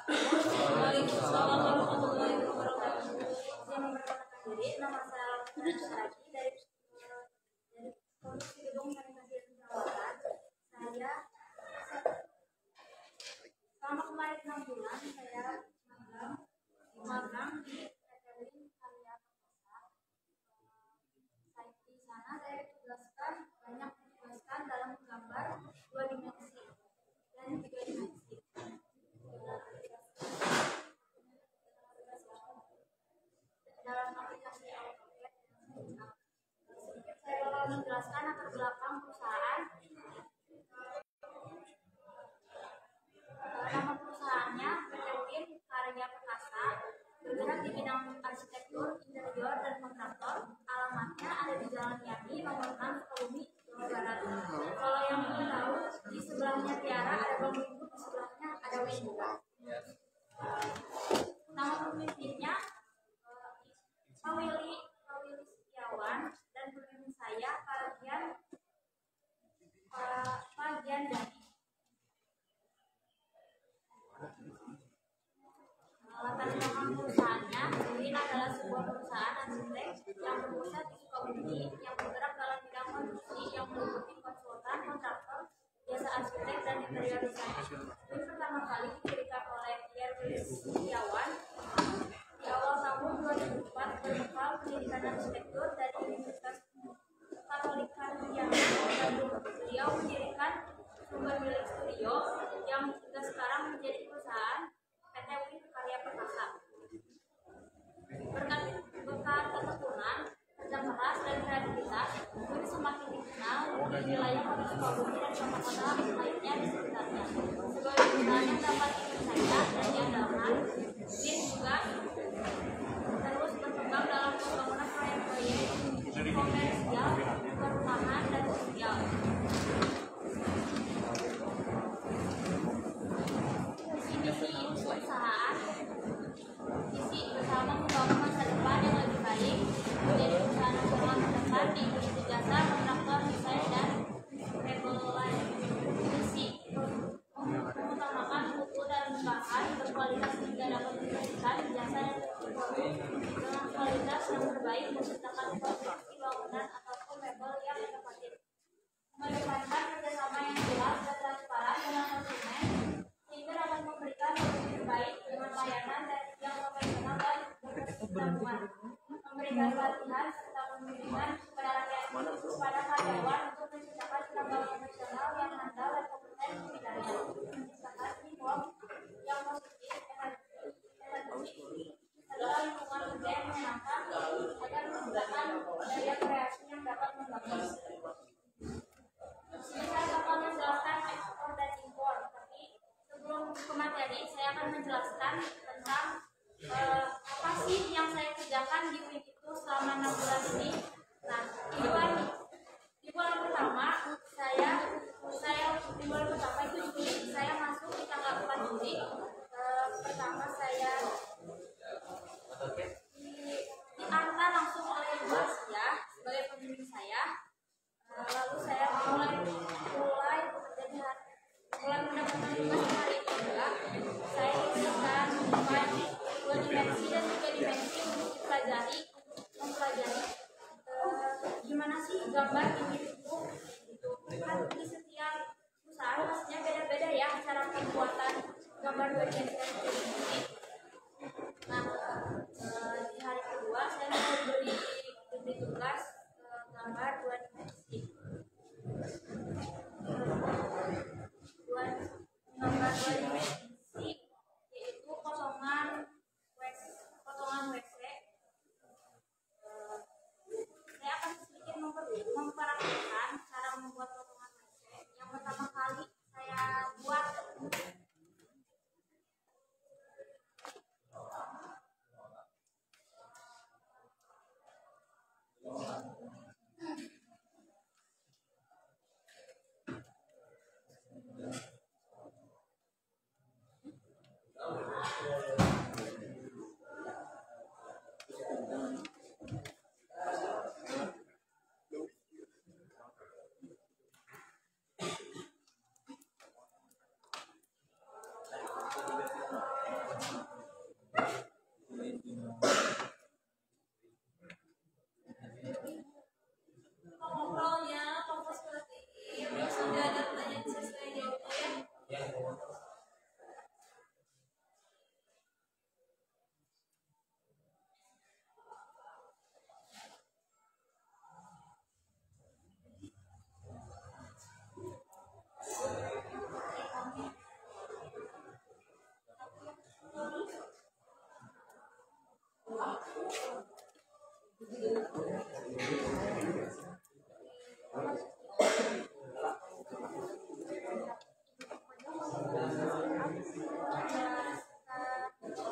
Waalaikumsalam warahmatullahi wabarakatuh. Saya memperkenalkan diri, nama saya Saraki dari Komisi Gedung Sanitasi dan Perawatan. Saya selama kemarin 6 bulan saya magang di catering Karya Perkasa. Di sana saya ditugaskan dalam menggambar 2 dimensi dan 3 dimensi. Dalam aplikasi AutoCAD, saya bakal menjelaskan latar belakang perusahaan. Nama perusahaannya PT Win Karya Perkasa, bergerak di bidang arsitektur, interior, dan kontraktor. Alamatnya ada di Jalan Yani, nomor 6, Sukabumi, Jawa Barat. Kalau yang belum tahu, di sebelahnya Tiara ada Bang Ibu, di sebelahnya ada Win juga. Nama pemimpinnya Pak Willy Setiawan, dan pemimpin saya Pak Gian Dani. Latar belakang perusahaannya, Win adalah sebuah perusahaan arsitek yang berpusat di Sukabumi yang bergerak dalam bidang konstruksi yang meliputi konsultan, kontraktor, jasa arsitek, dan interior desain. Win pertama kali didirikan oleh Willy Setiawan di awal tahun 2004 berbekal pendidikan arsitektur dari Universitas Katolik Parahyangan Bandung. Beliau mendirikan Sumber Milik Studio yang hingga sekarang menjadi perusahaan PT Win Karya Perkasa. Berkat ketekunan, kerja keras, dan kreativitas, Win semakin dikenal di wilayah kota Sukabumi dan kota-kota lainnya di sekitarnya. Sebagai perusahaan yang dapat dipercaya dan diandalkan, Win juga terus berkembang dalam pembangunan proyek-proyek komersial, perumahan, dan sosial. Visi perusahaan, visi bersama membangun masa depan yang lebih baik, menjadi perusahaan nasional terdepan di industri jasa, kontraktor, desain, dan mebel lain. Visi mengutamakan mutu dan bahan berkualitas hingga dapat memberikan jasa dan produk dengan kualitas yang terbaik, menciptakan konstruksi bangunan ataupun mebel yang inovatif. Mengedepankan kerjasama yang jelas dan transparan dengan konsumen sehingga dapat memberikan produk terbaik dengan layanan yang profesional dan berkesinambungan. Memberikan pelatihan serta pembimbingan kepada karyawan untuk menciptakan tenaga profesional yang handal dan kompeten di bidangnya. Menciptakan teamwork yang positif, energi, adalah lingkungan kerja yang menyenangkan agar menciptakan daya kreasi yang dapat membangun. Saya bakal menjelaskan ekspor dan impor, tapi sebelum ke materi, saya akan menjelaskan tentang apa sih yang saya kerjakan di Win itu selama 6 bulan ini. Nah, di bulan pertama itu Juli, saya masuk di tanggal 4 Juli. Pertama saya diantar langsung oleh Bu Asia sebagai pembimbing saya. Lalu saya mulai mendapatkan tugas di hari itu juga. Saya diberikan 2 dimensi dan 3 dimensi untuk mempelajari gimana sih gambar ini itu. Kan di setiap perusahaan pastinya beda-beda ya cara pembuatan gambar 2 dimensi dan 3 dimensi. Ngobrolnya fokus perhatiin sudah ada pertanyaan bisa saya jawabnya ya.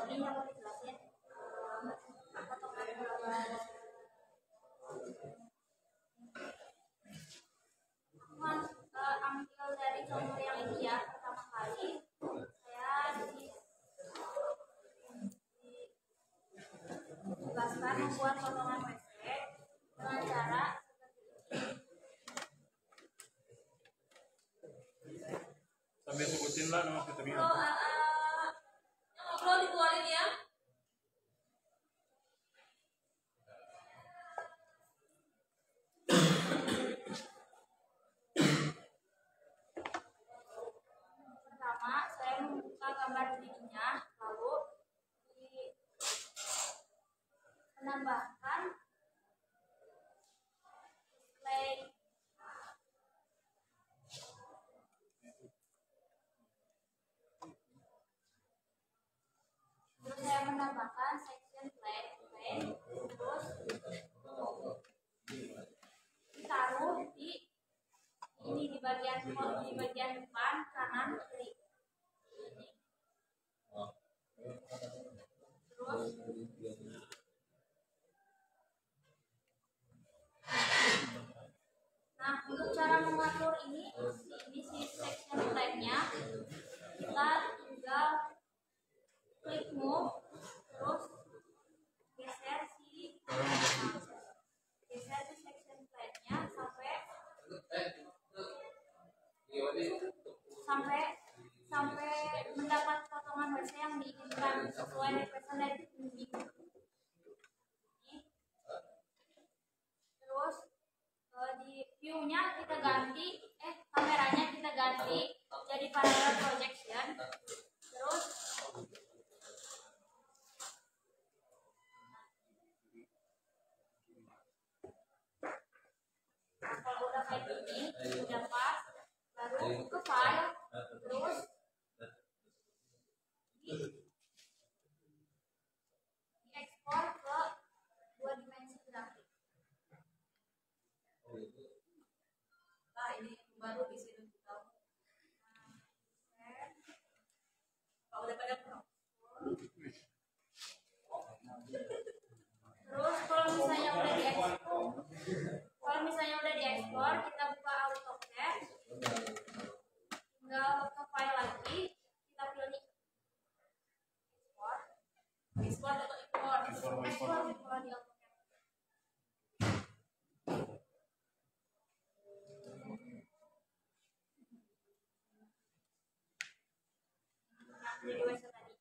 Ini yang mau dijelasin ambil dari contoh yang ini ya. Pertama kali saya dijelaskan membuat potongan WC dengan cara sambil sebutin lah nama vitamin. ngobrol dikeluarin ya. Pertama, saya membuka gambar dirinya, lalu menambahkan display. Terus saya menambahkan section plane, terus ditaruh di ini di bagian depan kanan kiri. Terus nah, untuk cara mengatur ini si section plane-nya kita tinggal klik move, terus geser si section plate-nya sampai mendapat potongan WC yang diinginkan sesuai requestan dari pembimbing. Terus di view-nya kita ganti, kameranya kita ganti jadi parallel projection. Terus kalau udah kayak gini, udah pas, baru ke file, terus diekspor ke 2 dimensi grafik. Nah, ini baru di sini tahu. Kalau udah pada pro. Terus kalau misalnya udah diekspor, kita buka AutoCAD, tinggal ke file lagi, kita pilih export atau import di AutoCAD. Jadi WC tadi.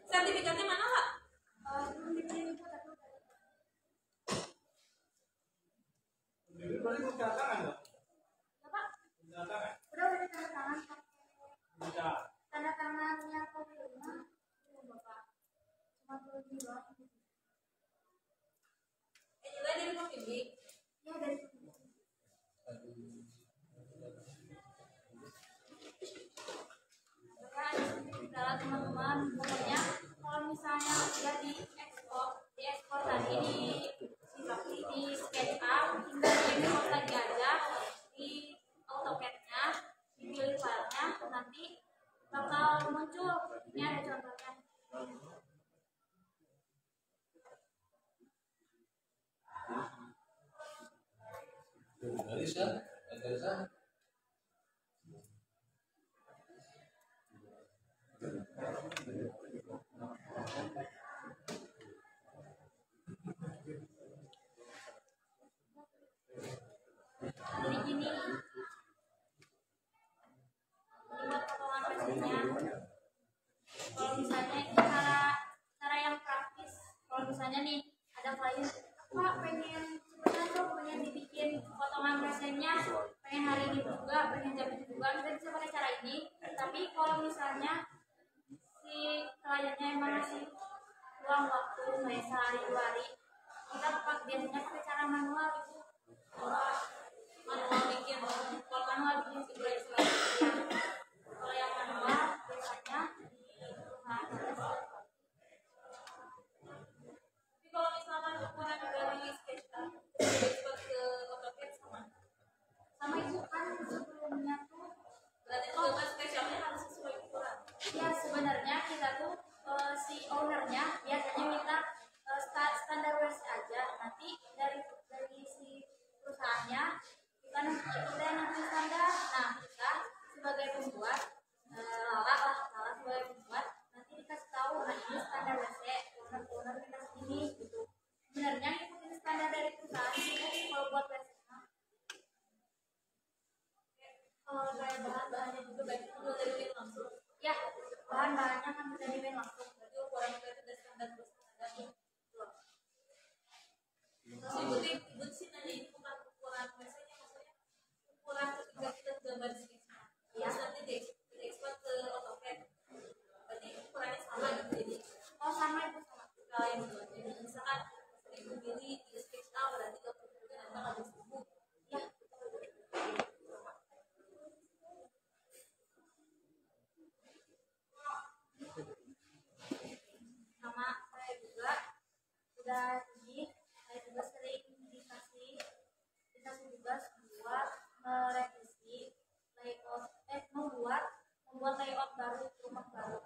Sertifikatnya mana, Kak? Udah ditanda tangan, Pak. Tanda tangannya kopi rumah, Bapak. Cuma perlu juga. Juga dari kopi big. Ya dari kopi. Adalah teman-teman, pokoknya kalau misalnya udah diekspor tadi di SketchUp, tinggal diekspor lagi aja di AutoCAD-nya, dipilih filenya, nanti bakal muncul. Ini ada contohnya. Jadi gini, buat potongan mesinnya. Kalau misalnya ini cara yang praktis, kalau misalnya nih ada klien, Pak pengen cepetan dong, pengen dibikin potongan mesinnya, pengen hari ini juga, pengen jam ini juga, kita bisa pakai cara ini. Tapi kalau misalnya si kliennya emang ngasih luang waktu kayak sehari 2 hari, kita biasanya pakai cara manual gitu. Manual bikin, kalau manual bikin kalau yang manual biasanya di perusahaan. Tapi kalau misalkan ukuran dari SketchUp diekspor ke AutoCAD sama itu kan sebelumnya tuh berarti kalau SketchUp-nya harus sesuai ukuran. Ya sebenarnya kita tuh si ownernya biasanya minta standar WC aja, nanti dari si perusahaannya kita nanti standar. Nah kita sebagai pembuat Lala sebagai pembuat nanti dikasih tahu, nah ini standar WC owner kita segini gitu. Sebenarnya ikutin standar dari perusahaan sih kalau buat WC. Kalau kayak bahan-bahannya juga baik itu dari win langsung. Ya bahan-bahannya kan dari win langsung. Berarti ukuran kita sudah standar terus standar. Terus ibu sih nanya ini bukan ukuran WC-nya, maksudnya ukuran ketika kita gambar di sini. Ya nanti diekspor ke AutoCAD. Berarti ukurannya sama gitu jadi. Oh sama itu sama. Kalau yang dua jadi misalkan 1000 mili di SketchUp berarti 30 juga nanti kalau 1000. Ya. Sama saya juga udah ini, saya juga sering dikasih tugas buat merevisi layout, membuat layout baru rumah baru.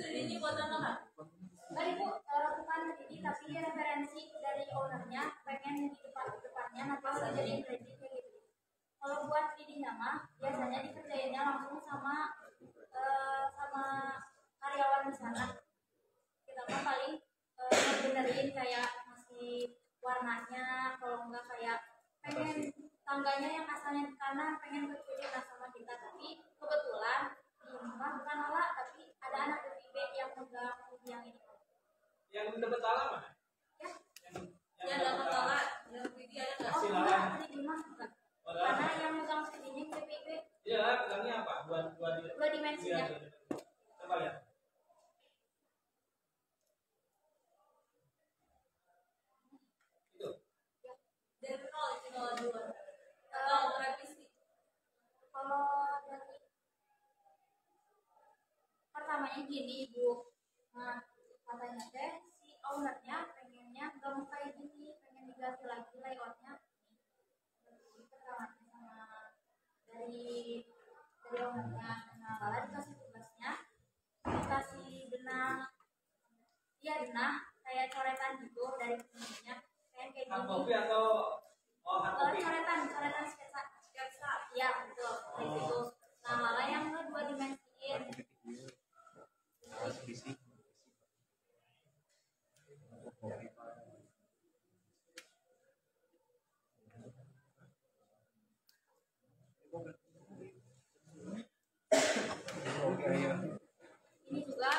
Ini buatan apa? Tadi Bu lakukan ini tapi referensi dari ownernya pengen di depannya nanti udah jadi kredit kayak gitu. Kalau buat videonya mah biasanya dikerjainnya langsung sama karyawan di sana. Kita mah paling dapat alam mana? Ya dapat tala yang video ada nggak? Silakan. Ini gimana? Karena yang megang segini PPP Iya, bilangnya apa? dua dimensinya. Coba lihat. Itu. Dari nol itu nol dua. Kalau revisi, kalau dari pertamanya gini ibu, nah katanya teh si ownernya pengennya nggak mau kayak gini, pengen diganti lagi layoutnya. Ini pertamanya sama dari ownernya, nah lalu dikasih tugasnya, dikasih benang, iya benang kayak coretan gitu dari pengennya, kayak Hard gini. copy atau hard copy? Coretan sketsa, iya betul kayak gitu. Nah malah yang kedua dimensiin. Ini juga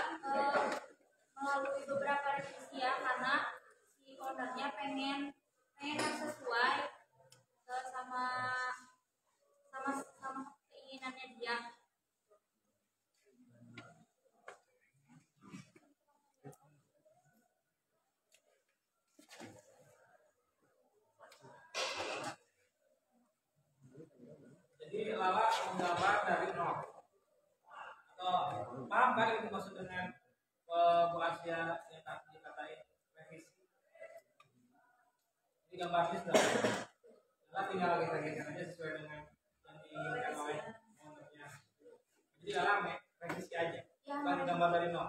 melalui beberapa revisi ya, karena si ownernya pengen yang sesuai sama keinginannya dia. Jadi Lala menggambar dari nol. Atau paham kan itu maksud dengan Bu Asia yang tadi dikatain revisi? Ini gambarnya sudah. Lala tinggal kita aja sesuai dengan yang diinginkan oleh ownernya. Jadi Lala revisi aja. Bukan gambar dari nol.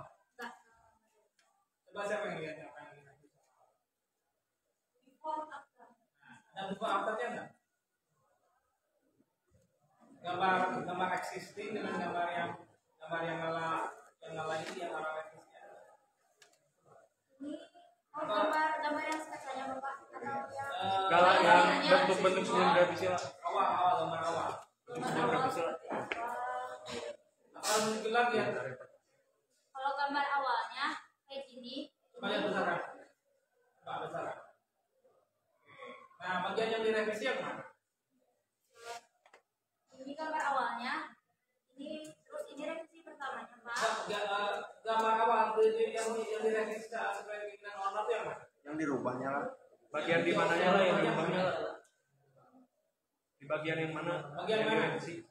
Coba siapa yang lihat apa yang direvisi? Ada buku afternya enggak? Gambar existing dengan gambar yang Lala ini yang Lala revisi. Ini gambar yang sketsanya Bapak atau Yang bentuk-bentuk sebelum revisi lah. Gambar awal. Sebelum revisi lah. Akan mungkin lagi ya. Kalau gambar awalnya kayak gini. Coba lihat besaran. Coba besaran. Nah, bagian yang direvisi yang mana? Ini gambar awalnya. Terus ini revisi pertamanya Pak. Gambar awal yang direvisi sesuai keinginan owner itu yang mana? Yang dirubahnya lah. Bagian di mananya lah yang dirubahnya lah. Di bagian yang mana? Bagian yang mana? direvisi.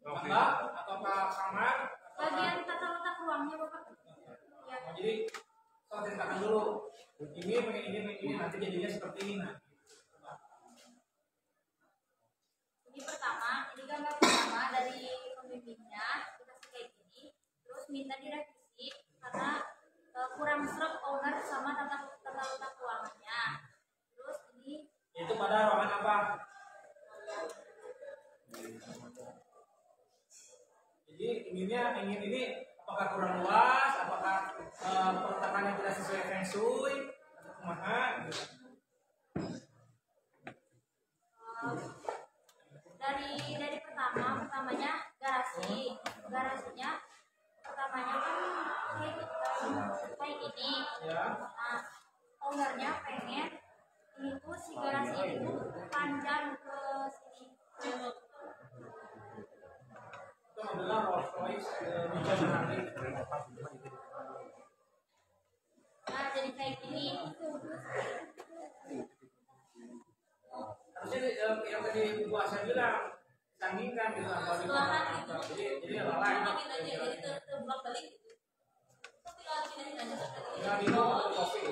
Oke. Atau kamar? Bagian tata letak ruangnya Bapak. Ya. Nah, jadi saya ceritakan dulu. Ini nanti jadinya seperti ini nanti. Ini gambar pertama dari pembimbingnya dikasih kayak gini, terus minta direvisi karena kurang serap owner sama tata letak ruangannya. Terus ini Itu pada ruangan apa? Jadi ingin ini apakah kurang luas, apakah peletakannya tidak sesuai feng shui, atau kumaha gitu. dari pertamanya garasinya pertamanya kan kayak gini. Ya. Nah, ownernya pengen ini tuh si garasi itu panjang ke sini. Itu adalah Rolls Royce Nijan nanti. Nah jadi kayak gini. Harusnya yang tadi Bu Asya bilang sandingkan gitu atau jadi lalai. Jadi terblok balik gitu. Tinggal minum atau kopi.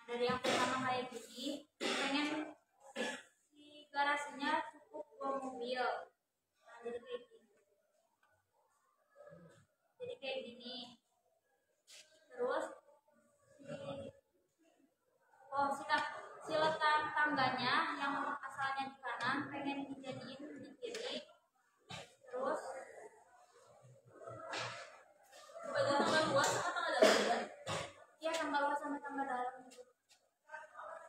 Dari yang pertama kayak gini, pengen si garasinya cukup 2 mobil. Nah, jadi kayak gini. tangganya yang asalnya di kanan pengen dijadiin di kiri. Terus Bagi tangga luas sama tangga dalam. ya tangga luar sama tangga dalam gitu.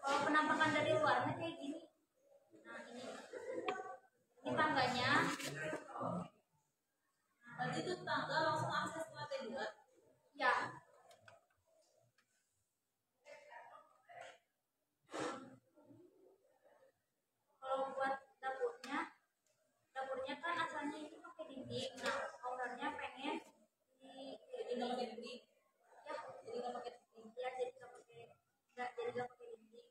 Kalau penampakan dari luarnya kayak gini. Nah ini tangganya. Berarti itu tangga langsung akses ke lantai 2. Ya. Kalau buat dapurnya kan asalnya itu pakai dinding. Nah, ownernya pengen Jadi nggak pakai dinding. ya Jadi nggak pakai dinding. ya jadi nggak pakai dinding.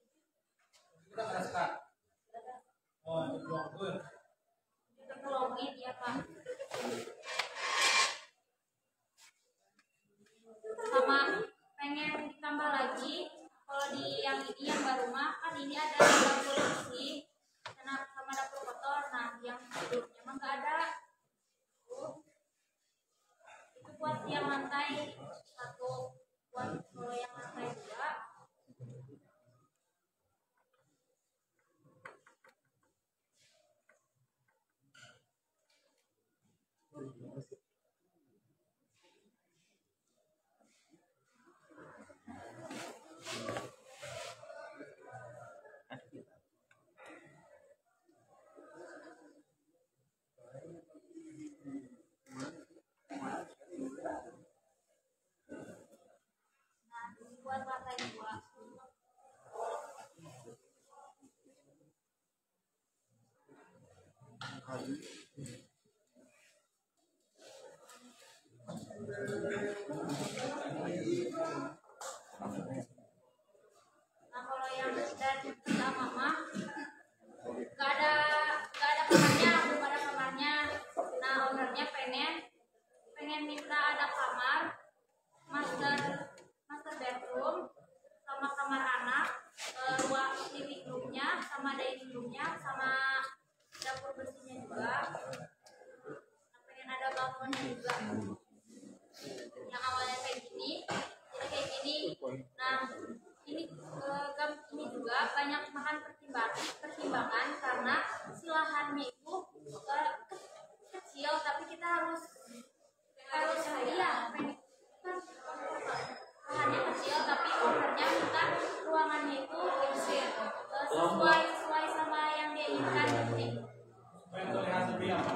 Kita nggak sekat. Oh, itu blok pun. Dikelongin ya Pak. Sama pengen ditambah lagi kalau di yang ini yang baru mah kan ini ada dapur bersih sama dapur kotor. Nah yang sebelumnya mah nggak ada. Itu buat yang lantai 1, buat kalau yang lantai 2. Nah buat lantai 2. Nah kalau yang dari pertama mah nggak ada kamarnya, belum ada kamarnya. Nah ownernya pengen minta ada kamar, master bedroom, sama kamar anak, ruang living roomnya, sama dining roomnya, sama dapur bersihnya juga. Nah, pengen ada balkonnya juga. Yang awalnya kayak gini, jadi kayak gini. Nah ini juga banyak makan pertimbangan karena si lahannya itu kecil, tapi kita harus ya lahannya kecil tapi ownernya minta ruangannya itu sesuai sama yang dia inginkan gitu. Supaya terlihat lebih apa?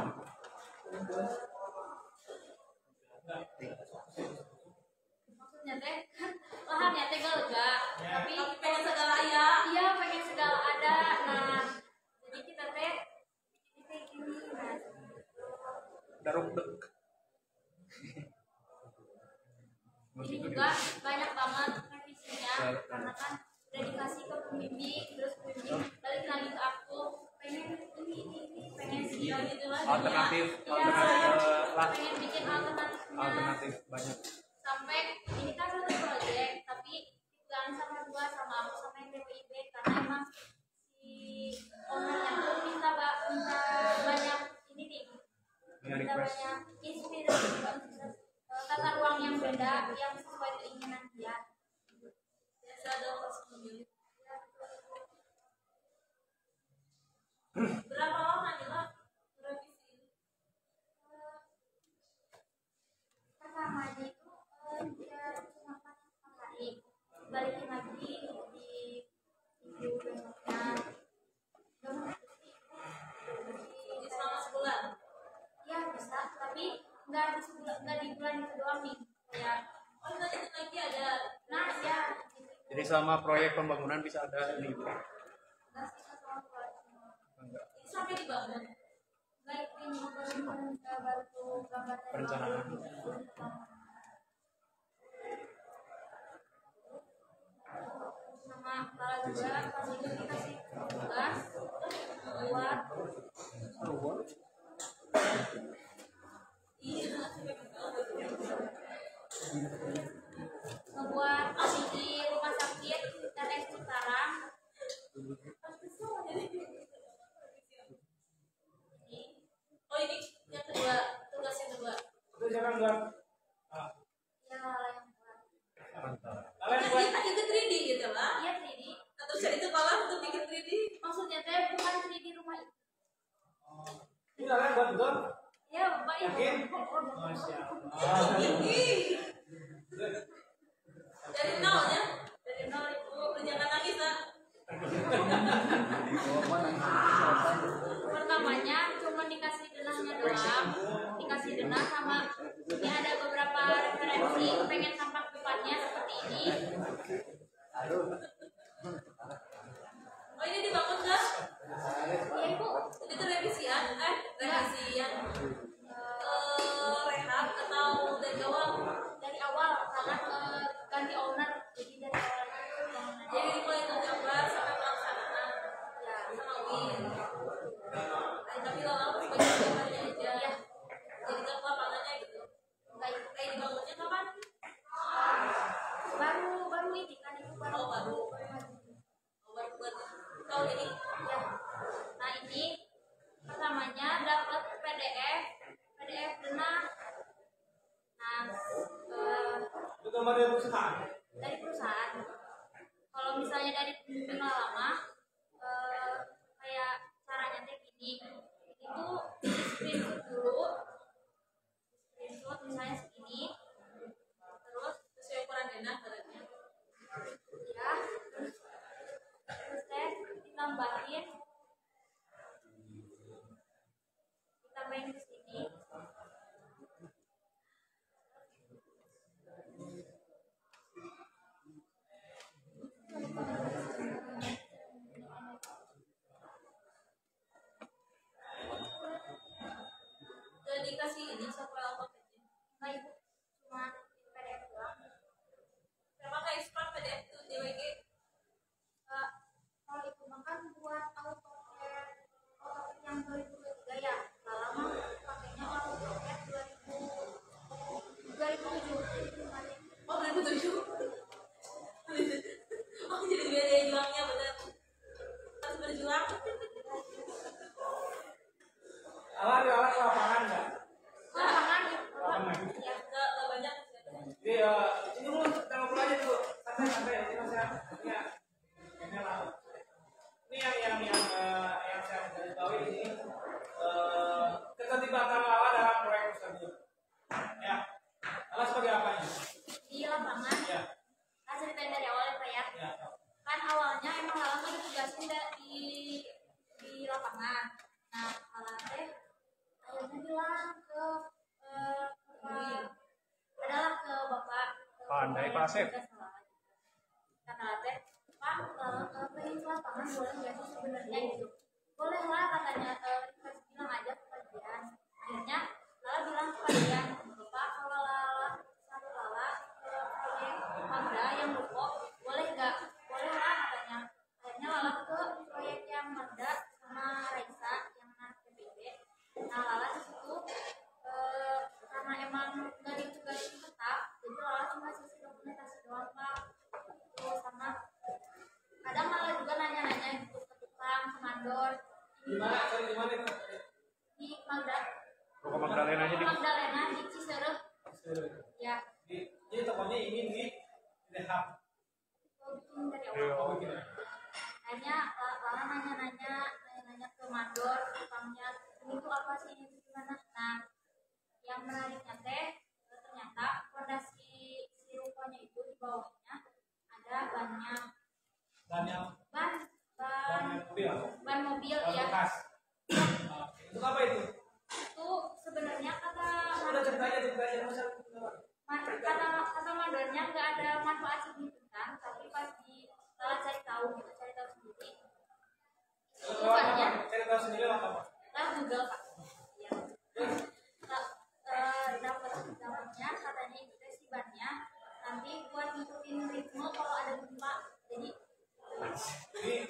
Maksudnya teh kan lahannya teh lega, tapi Pengen segala ya. iya pengen segala ada. Nah jadi kita teh ini kayak gini. Nah Daruk dek. ini juga banyak banget revisinya karena kan udah dikasih ke pembimbing, terus pembimbing balik lagi ke aku pengen ini pengen sih gitu lah. Alternatif lah. Pengen bikin alternatifnya. Alternatif banyak. Sampai ini kan satu proyek tapi dipegang sama dua, sama aku sama yang DPIB karena emang si ownernya tuh minta banyak ini nih, minta banyak inspirasi, tata ruang yang beda yang sesuai keinginan dia. Biasa ada pas pemilik. Berapa lama nih lah revisi ini? Pertamanya itu dia cuma 4 hari, balikin lagi di minggu besoknya. Ini selama sebulan. Ya bisa, tapi nggak di bulan itu doang nih. Kayak Oh, nanti lagi ada. nah ya. Jadi selama proyek pembangunan bisa ada ini. Nggak sih sama keluarga. Enggak. Ini sampai dibangun. Nggak ini baru gambar Perencanaan. sama kepala juga pas itu dikasih tugas buat Iya. ngebuat di rumah sakit TNS Cikarang. Oh ini yang kedua, tugas yang kedua. Itu jangan buat. Ah, Ya yang buat. Mantap. kalian Kan buat. kita itu 3D gitu lah. Iya 3D. Atau cari itu malah untuk bikin 3D. kalian buat betul? Ya, Bapak Ibu. Yakin? Masya Allah. Dari nol ya. Dari nol ibu jangan nangis lah. Pertamanya cuma dikasih denahnya doang, dikasih denah sama ini ada beberapa referensi pengen tampak depannya seperti ini. Oh ini dibangun nggak? Ya Ibu, Itu revisian, revisian. Rehab atau dari awal? dari awal karena ganti owner jadi dari awal. Jadi mulai dari gambar sampai pelaksanaan. Ya, sama Win. Tapi lama sebagai gambarnya aja. Ya, Jadi kan lapangannya gitu. Dibangunnya kapan? baru ini kan Ibu Oh, baru. Baru buat tahun ini. Ya. Nah ini pertamanya dapat PDF denah. Nah Itu gambar dari perusahaan. dari perusahaan. Kalau misalnya dari pembimbing lama, kayak caranya teh gini, itu di screenshot dulu, screenshot misalnya segini, terus Sesuai ukuran denah badannya. ya, terus teh ditambahin ke sini. Dan dikasih ini software apa aja? Nah Ibu, cuma PDF doang. Berapa kayak ekspor PDF itu DWG? Kalau itu makan buat AutoCAD yang 2023 ya. Nah, lama pakainya AutoCAD 2007. Oh 2007. Oh jadi beda juangnya benar. Harus berjuang. Alat lapangan nggak? Lapangan Lapangan. ya. Nggak banyak. Jadi ini dulu kita ngobrol aja dulu. Santai ini saya ini lah. Ini yang saya garis bawahi ini keterlibatan Lala dalam proyek tersebut. Ya, Lala sebagai apanya? Di lapangan. Ya, Nah, ceritain dari awal ya Pak ya. ya. Kan awalnya emang Lala tuh ditugasin di lapangan. Nah, Lala teh akhirnya bilang ke adalah ke Bapak. Pandai, Pak Asep. Kata Lala teh, Pak, pengen ke lapangan boleh nggak sih sebenarnya gitu? Boleh lah katanya, dikasih bilang aja ke kalian. Akhirnya Lala bilang ke kalian, Bapak kalau Lala satu Lala ke proyek Magda yang Lupo, boleh nggak? Boleh lah katanya. Akhirnya Lala ke proyek yang Magda sama Raisa yang anak PBB. Nah Lala di situ karena emang nggak ditugasin tetap, jadi Lala cuma sisi dokumentasi doang Pak. Terus sama kadang malah juga nanya-nanya gitu ke tukang, ke mandor. Di mana? Sorry, di mana itu? Di Magda. Pokok Magdalena aja di Magdalena di Cisereh. Ya, Jadi tokonya ini di Dehab. kalau bikin dari awal. Oh, gitu. Akhirnya Lala nanya-nanya ke mandor, tukangnya, ini tuh apa sih, ini tuh gimana? Nah, yang menariknya teh ternyata fondasi si rukonya itu di bawahnya ada bannya, Banyak ban mobil ban ya. bekas. Itu apa itu? Itu sebenarnya kata Udah cerita aja nggak usah. kata mandornya nggak ada manfaat signifikan, tapi pas Lala cari tahu sendiri. Itu bannya Cari tahu sendiri lah apa? lah Google Pak. Ya. Dapatnya katanya itu tes si bannya nanti buat ngikutin ritme kalau ada gempa. Jadi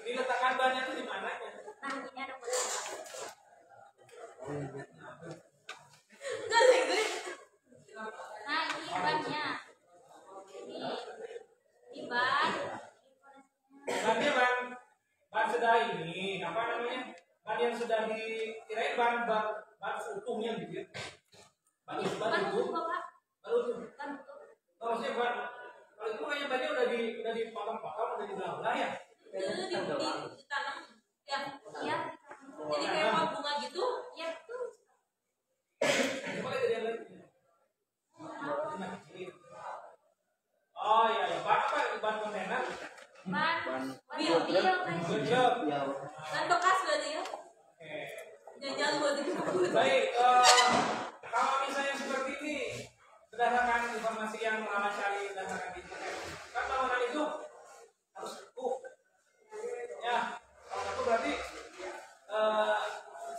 Diletakkan bannya itu di mana? nah ini ada foto. Nggak sih gue. Nah ini bannya. Ini ban. Berarti ban sudah ini apa namanya? Ban yang sudah dikirain ban utuhnya gitu ya. Ban Ban utuh. Bapak. Ban utuh. Ban utuh. Oh, maksudnya ban kalau itu kayaknya bannya udah dipotong-potong, udah dibelah-belah ya. Itu ditanam ya. Iya. Jadi kayak pot bunga gitu. Ya itu Baik, kalau misalnya seperti ini berdasarkan informasi yang Muhammad cari berdasarkan di internet, kan bangunan itu harus kaku. Ya, kalau kaku berarti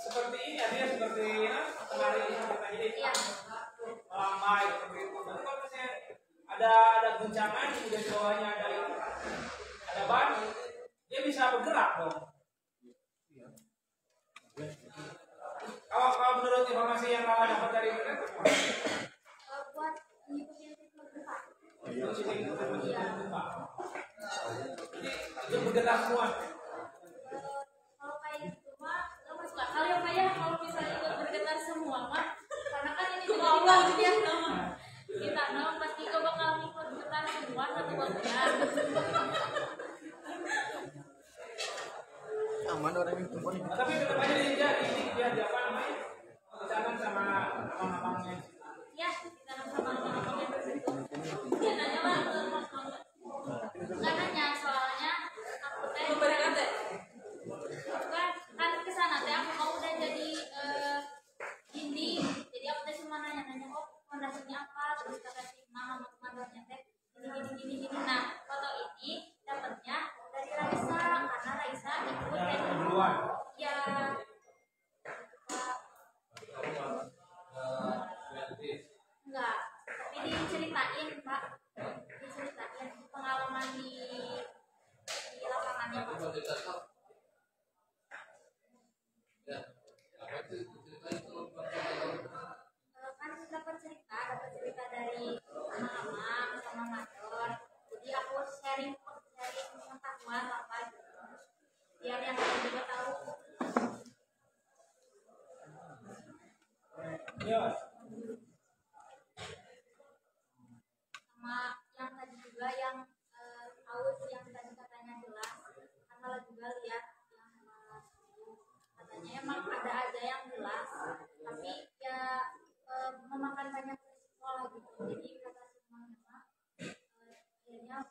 seperti ini artinya seperti kemarin kita tadi melambai seperti itu. Tapi kalau misalnya ada guncangan kemudian di bawahnya ada ban, dia bisa bergerak dong. Kalau menurut informasi yang Lala dapat dari internet, buat ngikutin ritme gempa. Jadi itu bergerak semua. Kalau kayak gitu mah nggak masuk akal ya Pak ya, kalau misalnya ikut bergetar semua mah, karena kan ini juga dibangun ya kita pasti kau bakal ikut bergetar semua satu bangunan. Aman orang yang tumpah. Nah, tapi tetap aja dia apa namanya? Bicara sama abang-abangnya. Ya, kita sama abang-abangnya begitu. Dia nanya lah ke Mas Mangga. Nggak nanya soalnya aku teh kan kesana teh aku mau udah jadi dinding. Jadi aku teh cuma nanya oh fondasinya apa, terus kata si mama mandornya teh gini. Nah, foto ini dapatnya dari Raisa karena Raisa ikut Duluan. ya enggak, tapi diceritain Pak, diceritain pengalaman di lapangannya Pak. Kan dapat cerita dari mama sama Mador, jadi aku sharing pengetahuan apa gitu, biar yang lain juga tahu. Iya. Sama yang tadi juga yang aus yang tadi katanya jelas, karena juga lihat yang katanya emang ada aja yang jelas, tapi ya memakan banyak sekolah gitu. Jadi kata semua akhirnya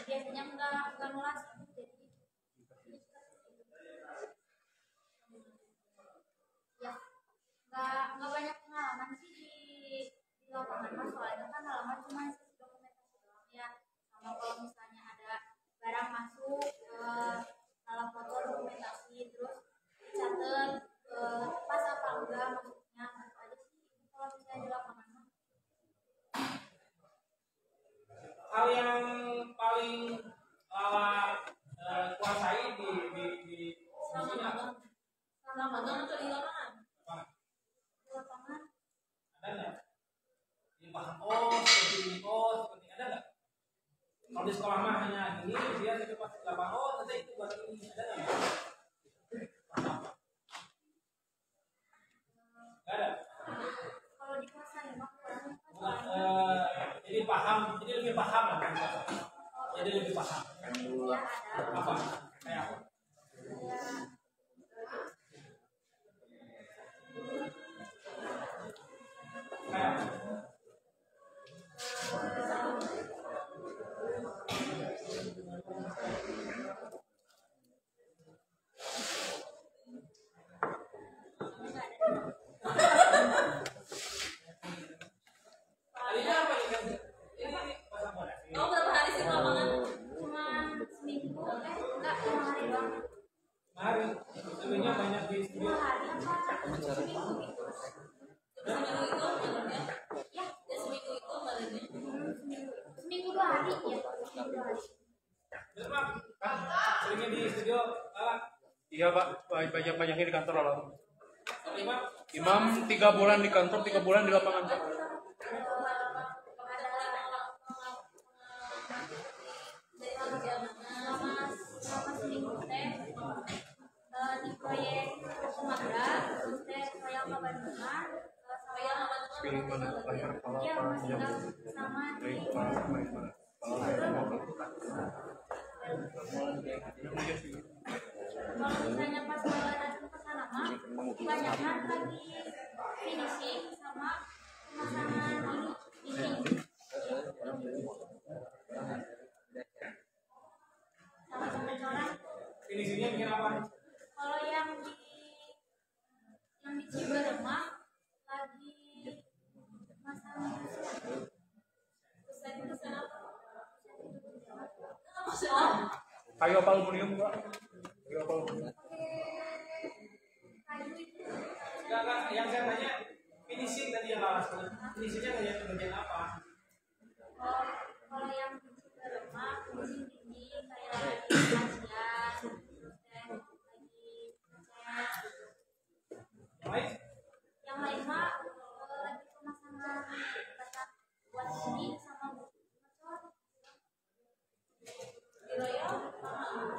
biasanya enggak nulas gitu. Jadi ya nggak banyak pengalaman sih di lapangan mas, soalnya kan halaman cuma dokumentasi doang ya. Sama kalau misalnya ada barang masuk dalam foto dokumentasi, terus dicatat pas apa enggak maksudnya, gitu aja sih kalau misalnya di lapangan mas. Hal yang paling Lala kuasai di sini apa? Sama magang atau di lapangan? Di lapangan Ada nggak? Ini paham seperti ada nggak? Kalau di sekolah mah hanya gini, dia tapi pas di lapangan nanti itu buat ini ada nggak? Nggak ada. kalau dikuasai mah kurang Jadi lebih paham lah kan? Jadi lebih paham. ya ada Apa? Kayak apa? Kayak apa? Tadinya apa ini? Ini pasang fondasi. Kamu berapa hari sih di lapangan? cuma seminggu enggak 5 hari doang. Mari, sebenarnya banyak di studio. 2 hari apa seminggu gitu. Seminggu itu malamnya? Ya, Ya seminggu itu malamnya. seminggu 2 hari ya, seminggu 2 hari. Betul Pak? Seringnya di studio, Lala. Iya Pak, banyak-banyaknya di kantor lah. Imam, Imam 3 bulan di kantor, 3 bulan di lapangan Pak. Selama seminggu teh di proyek Sumatera, terus teh proyek Kabandungan, Pilih mana? Layar kepala ya apa? masih Yang sama di kepala mana? kalau misalnya pas Lala datang ke sana mah kebanyakan lagi finishing sama pemasangan ini sama coret-coret. finishingnya bikin apa? Kalau yang di Ciberema lagi masang terus lagi pesan apa? Oh, Kayu apa aluminium Pak? Kayu apa aluminium? kayu itu Enggak, yang saya tanya finishing tadi yang lawas. Finishingnya kayak bagian apa? oh, kalau yang di Ciberema musim ini kayak lagi kasihan terus teh lagi ngecat. Baik. Yang lain mah lagi pemasangan bata buat ini sama ngecor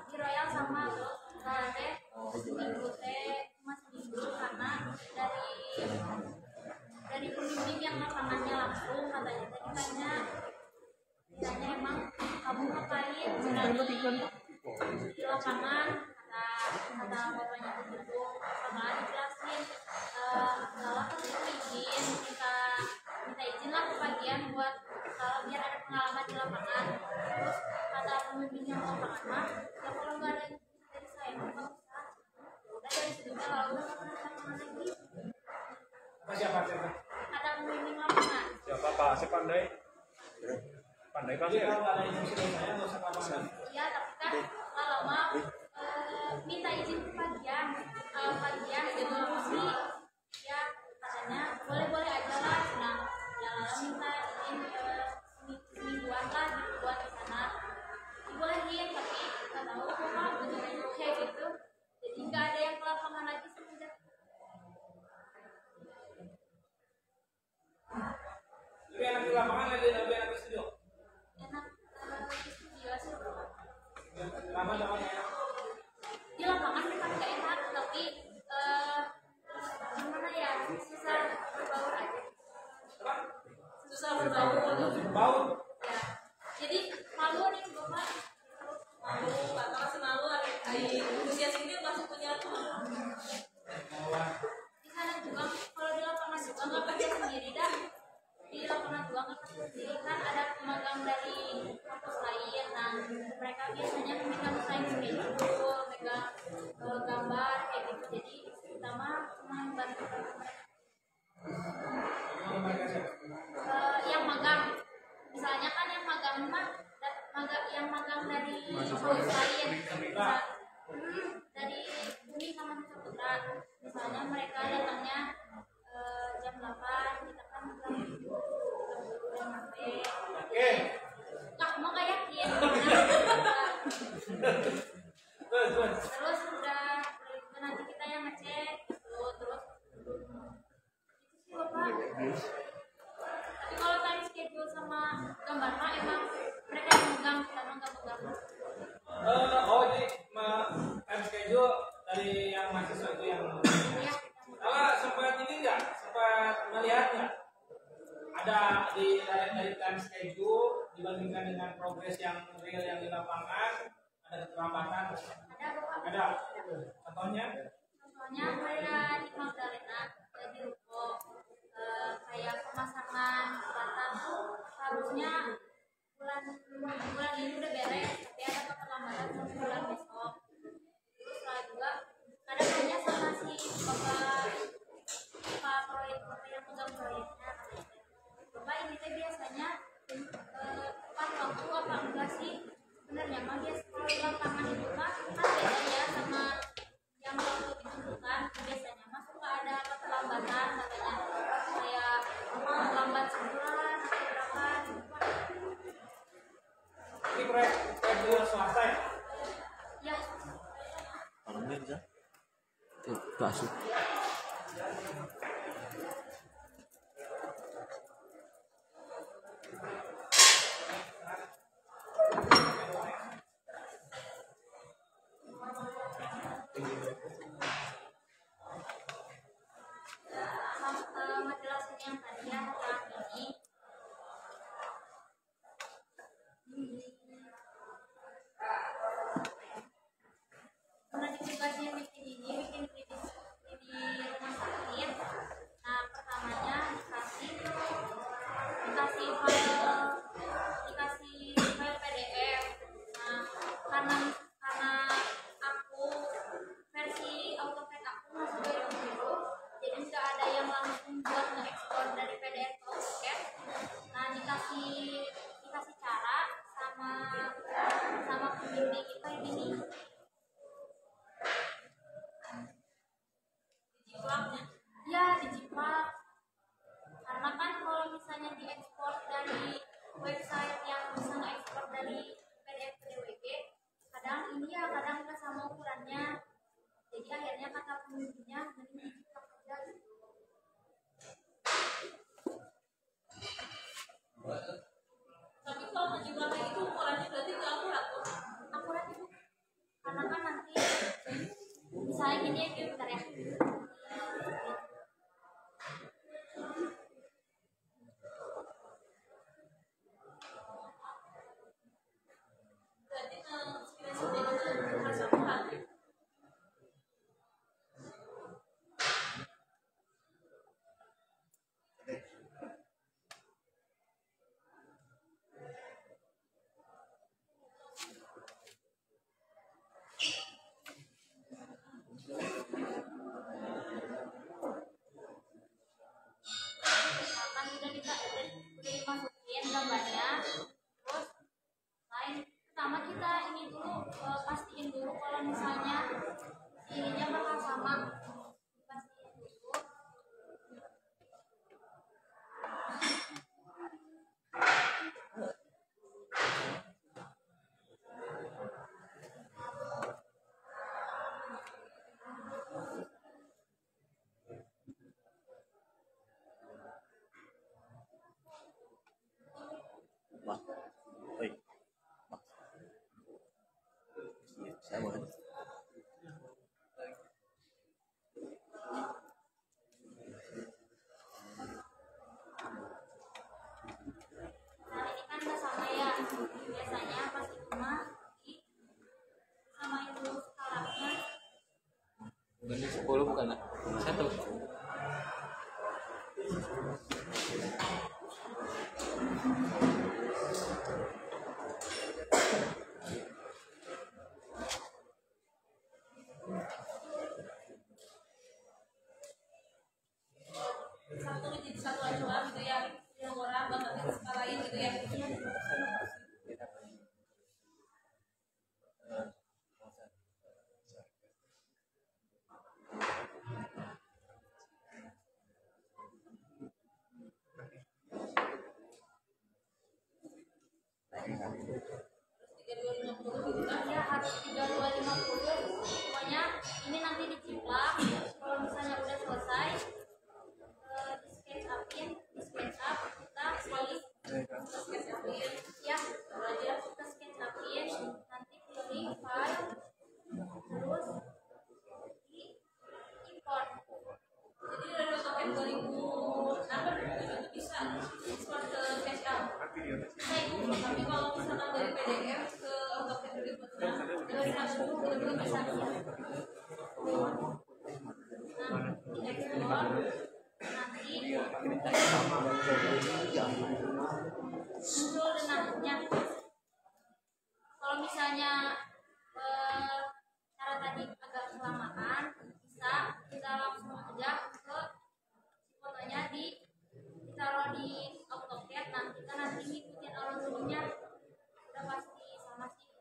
di Royal sama teh seminggu teh cuma seminggu karena dari pembimbing yang lapangannya langsung katanya ditanya emang kamu ngapain di lapangan kata bapaknya begitu bakalan dijelasin kalau kan itu izin minta izin lah ke bagian buat kalau biar ada pengalaman di lapangan terus kata pemimpin yang lapangan mah ya kalau nggak ada yang dari saya mah nggak usah udah dari situ kalau udah nggak pernah lapangan lagi Siapa? kata pemimpin lapangan Siapa Pak? Saya pandai. Pandai Pak. Jadi kalau ada instruksi dari saya nggak usah kapan. iya tapi kan kalau mau minta izin ke bagian gitu sih ya katanya boleh aja lah nah ya lalu minta izin semingguan lah gitu buat di sana dibolehin tapi nggak tahu kok beneran kayak gitu jadi nggak ada yang ke lapangan lagi semenjak Lebih enak di lapangan lebih enak di studio. enak di studio sih Lama namanya. di lapangan memang nggak enak tapi gimana ya susah berbaur aja susah berbaur Bau. ya jadi malu nih bapak Malu, karena masih malu di usia segini masih punya teman. di sana juga kalau di lapangan juga nggak kerja sendiri dah di lapangan juga nggak kerja sendiri kan ada pemagang dari kampus lain nah mereka biasanya memegang desain schedule megang gambar kayak gitu jadi kita mah cuma bantu mereka yang magang misalnya kan yang magang mah yang magang dari kampus lain dari Bumi sama Nusa Putra misalnya mereka datangnya jam 8 kita kan jam 7 jam sampai Oke. nggak mau kayak yakin terus udah nanti kita yang ngecek gitu terus itu sih bapak tapi kalau tadi schedule sama gambar mah emang mereka yang megang kita mah nggak megang Oh jadi time schedule dari yang mahasiswa itu yang. ya Kalau sempat ini nggak sempat melihat nggak ada dari time schedule dibandingkan dengan progres yang real yang di lapangan ada keterlambatan. ada bapak Ada. Contohnya? contohnya kayak di Magdalena di ruko kayak pemasangan bata tuh harusnya bulan ini udah beres tapi ada keterlambatan sampai bulan besok terus setelah juga kadang hanya sama si bapak proyek bapak yang pegang proyeknya bapak ini teh biasanya tepat waktu apa enggak sih sebenarnya mah biasa kalau di lapangan itu mah kan beda ya sama yang waktu ditentukan biasanya mah suka ada keterlambatan katanya kayak lambat sebulan atau berapa gitu Pak. Ini proyek di swasta ya? Ya Parmen ya. Itu asik. ngejelasin yang tadi ya yang ini pernah ditugasin bikin kritis di rumah sakit langsung buat nge-ekspor dari PDF ke AutoCAD. Nah, dikasih cara sama pembimbing kita gini. Dijiplaknya. Ya, dijiplak. Karena kan kalau misalnya diekspor dari website yang bisa nge-ekspor dari PDF ke DWG, kadang ini ya, kadang nggak sama ukurannya. Jadi akhirnya kata pembimbingnya mending dijiplak aja gitu. Tapi kalau ngejiplaknya itu ukurannya berarti nggak akurat tuh. Akurat itu. Karena kan nanti misalnya gini ya, bentar ya. Berarti inspirasinya harus akurat. Kan udah dimasukin gambarnya, terus lain pertama kita ini dulu pastiin dulu kalau misalnya ininya bakal sama, pastiin dulu. Mas. Oi. Mas. Saya mau. Nah ini kan nggak sama ya, biasanya pas itu mah samain dulu skalanya. Banding 10 bukan lah. 1. Satu jadi satu aja gitu ya. Yang orang bakal diskalain gitu ya. Ya harus 3250. Pokoknya ini nanti diciplak. Kalau misalnya udah selesai, di sketch upin, di sketch up kita pilih, ya aja kita sketch upin, nanti pilih file, terus di import. Jadi dari AutoCAD 2006 itu bisa ekspor ke SketchUp. Tapi kalau misalkan dari PDF ke AutoCAD 2006 belum bisa. Nah, diekspor, nanti muncul denahnya. Kalau misalnya cara tadi agak kelamaan, bisa kita langsung aja ke fotonya ditaruh di AutoCAD. Nanti kita ngikutin alur dulunya, udah pasti sama sih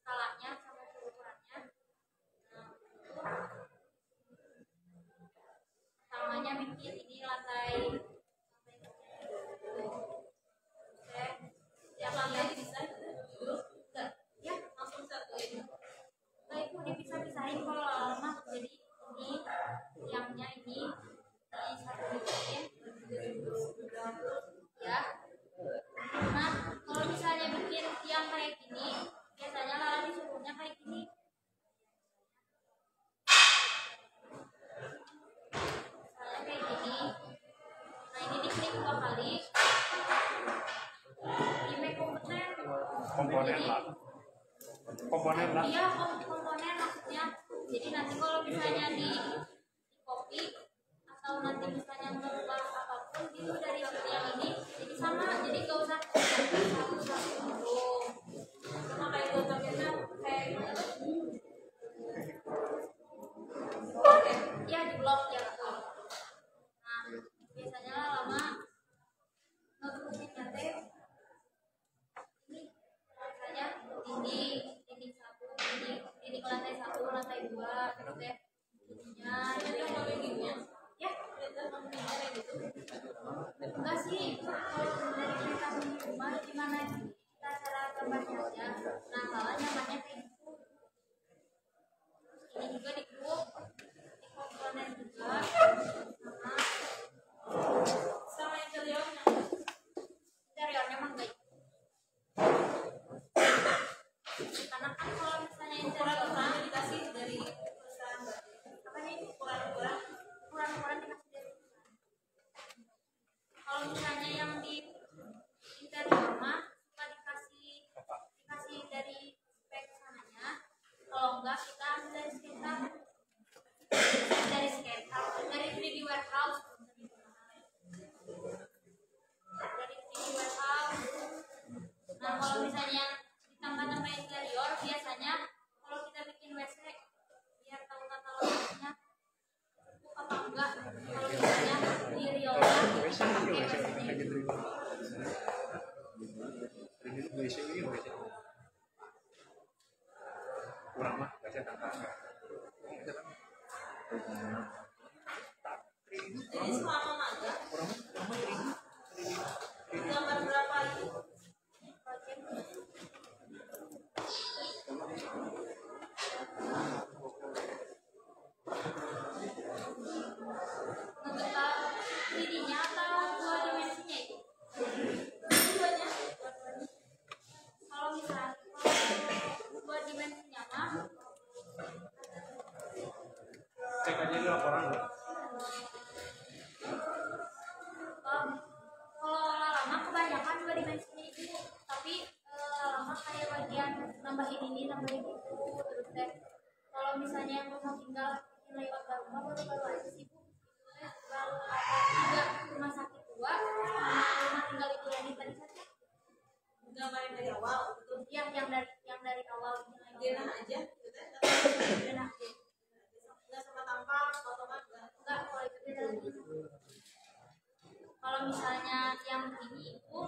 skalanya sama ukurannya. Nah, pertamanya bikin ini lantai Yang lantai bisa enggak? ya Langsung satu ini. nah itu dipisah-pisahin kalau lama. Jadi ini tiangnya ini di satu bikin ya. Nah kalau misalnya bikin tiang kayak gini, biasanya Lala disuruhnya kayak gini. Misalnya kayak gini. Nah ini diklik 2 kali. Di make komponen Komponen lah. Komponen lah. iya komponen maksudnya. Jadi nanti kalau misalnya di copy atau nanti misalnya merubah apapun gitu dari yang ini, jadi sama, jadi gak usah satu-satu dulu. Sama kayak AutoCAD-nya kayak gimana? Ya di blok ya betul. dikasih kalau dari kita di rumah gimana kita cara gambarnya aja. Nah kalau nyamannya kayak gitu. Ini juga di grup, di komponen juga, Sama interiornya. interiornya mah enggak. Karena kan kalau misalnya Ukuran-ukurannya dikasih dari perusahaan. apa nih Ukuran-ukuran. ukuran dikasih dari perusahaan. Kalau misalnya yang di interior mah suka dikasih dari spek sananya. Kalau enggak kita ambil dari SketchUp, dari 3D warehouse, dari 3D warehouse. Nah kalau misalnya ditambah-tambah interior biasanya kalau kita bikin WC biar tahu tata letaknya cukup apa enggak. Kalau misalnya di Riola kita pakai WC-nya itu. kurang mah baca tangga. Jadi selama magang, gambar berapa itu? Jadinya atau dua dimensinya itu? Duanya. Kalau misalnya dua dimensinya mah Cek aja di laporan. kalau lama kebanyakan dua dimensinya itu, tapi lama kayak bagian nambahin ini nambahin itu terus deh. Kalau misalnya yang mau tinggal lewat baru aja sih Bu. Baru ada 3 rumah sakit 2 rumah tinggal itu yang tadi saja. Gambarin dari awal, betul. Yang dari awal Denah aja, gitu kan? denah. Nggak sama tampang, potongan Enggak, kalau itu beda lagi. Kalau misalnya yang ini itu